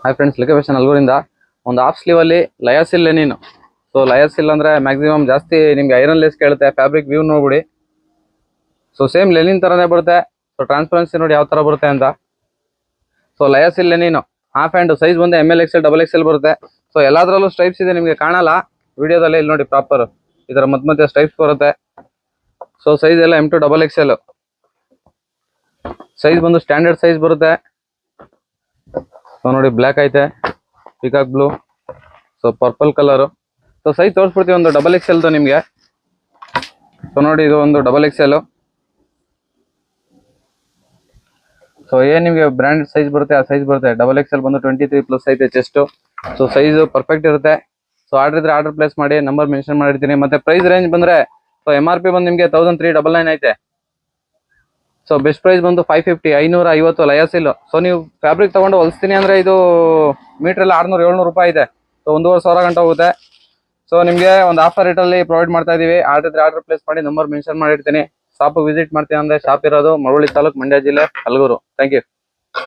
Hi friends, ಲಿಕೇಶನ್ ಅಲ್ಗೂರಿಂದ ಒಂದು ಹಾಫ್ ಸ್ಲೀವಲ್ಲಿ ಲಯಾಸಿಲ್ ಲೆನಿನ್. ಸೊ ಲಯಾಸಿಲ್ ಅಂದರೆ ಮ್ಯಾಕ್ಸಿಮಮ್ ಜಾಸ್ತಿ ನಿಮಗೆ ಐರನ್ ಲೆಸ್ ಕೇಳುತ್ತೆ. ಫ್ಯಾಬ್ರಿಕ್ ವ್ಯೂ ನೋಡ್ಬಿಡಿ. ಸೊ ಸೇಮ್ ಲೆನಿನ್ ಥರನೇ ಬರುತ್ತೆ. ಸೊ ಟ್ರಾನ್ಸ್ಪರೆನ್ಸಿ ನೋಡಿ ಯಾವ ಥರ ಬರುತ್ತೆ ಅಂತ. ಸೊ ಲಯಾಸಿಲ್ ಲೆನಿನ್ ಹಾಫ್ ಹ್ಯಾಂಡ್ ಸೈಜ್ ಬಂದು ML XL XXL ಬರುತ್ತೆ. ಸೊ ಎಲ್ಲದರಲ್ಲೂ ಸ್ಟ್ರೈಪ್ಸ್ ಇದೆ, ನಿಮಗೆ ಕಾಣಲ್ಲ ವಿಡಿಯೋದಲ್ಲಿ. ಇಲ್ಲಿ ನೋಡಿ ಪ್ರಾಪರ್ ಇದರ ಮಧ್ಯೆ ಸ್ಟ್ರೈಪ್ಸ್ ಬರುತ್ತೆ. ಸೊ ಸೈಜ್ ಎಲ್ಲ M2 XXL ಸೈಜ್ ಬಂದು ಸ್ಟ್ಯಾಂಡರ್ಡ್ ಸೈಜ್ ಬರುತ್ತೆ. ಸೊ ನೋಡಿ ಬ್ಲ್ಯಾಕ್ ಐತೆ, peacock blue, so purple colour. So size ತೋರಿಸ್ಬಿಡ್ತೀವಿ ಒಂದು XXL ನಿಮಗೆ. ಸೊ ನೋಡಿ ಇದು ಒಂದು XXL. ಸೊ ಏನು ನಿಮಗೆ ಬ್ರ್ಯಾಂಡೆಡ್ ಸೈಜ್ ಬರುತ್ತೆ ಆ ಸೈಜ್ ಬರುತ್ತೆ. XXL ಬಂದು 23+ ಐತೆ ಚೆಸ್ಟು. ಸೊ ಸೈಜ್ ಪರ್ಫೆಕ್ಟ್ ಇರುತ್ತೆ. ಸೊ ಆರ್ಡರ್ ಇದ್ರೆ ಆರ್ಡರ್ ಪ್ಲೇಸ್ ಮಾಡಿ, ನಂಬರ್ ಮೆನ್ಷನ್ ಮಾಡಿರ್ತೀನಿ. ಮತ್ತೆ ಪ್ರೈಸ್ ರೇಂಜ್ ಬಂದರೆ ಸೊ MRP ಬಂದು ನಿಮಗೆ 1399 ಐತೆ. ಸೊ ಬೆಸ್ಟ್ ಪ್ರೈಸ್ ಬಂದು 550 550 ಲಯಾಸಿಲ್. ಸೊ ನೀವು ಫ್ಯಾಬ್ರಿಕ್ ತೊಗೊಂಡು ಹೊಲಿಸ್ತೀನಿ ಅಂದರೆ ಇದು ಮೀಟ್ರೆಲ್ಲ 600-700 ರೂಪಾಯಿ ಇದೆ. ಸೊ 1,500 ಗಂಟೆ ಹೋಗುತ್ತೆ. ಸೊ ನಿಮಗೆ ಒಂದು ಆಫರ್ ರೇಟಲ್ಲಿ ಪ್ರೊವೈಡ್ ಮಾಡ್ತಾ ಇದ್ದೀವಿ. ಆರ್ಡರ್ ಇದ್ರೆ ಆರ್ಡರ್ ಪ್ಲೇಸ್ ಮಾಡಿ, ನಂಬರ್ ಮೆನ್ಷನ್ ಮಾಡಿರ್ತೀನಿ. ಶಾಪಿಗೆ ವಿಸಿಟ್ ಮಾಡ್ತೀನಿ ಅಂದರೆ ಶಾಪ್ ಇರೋದು ಮಳವಳ್ಳಿ ತಾಲೂಕು, ಮಂಡ್ಯ ಜಿಲ್ಲೆ, ಹಲಗೂರು. Thank you.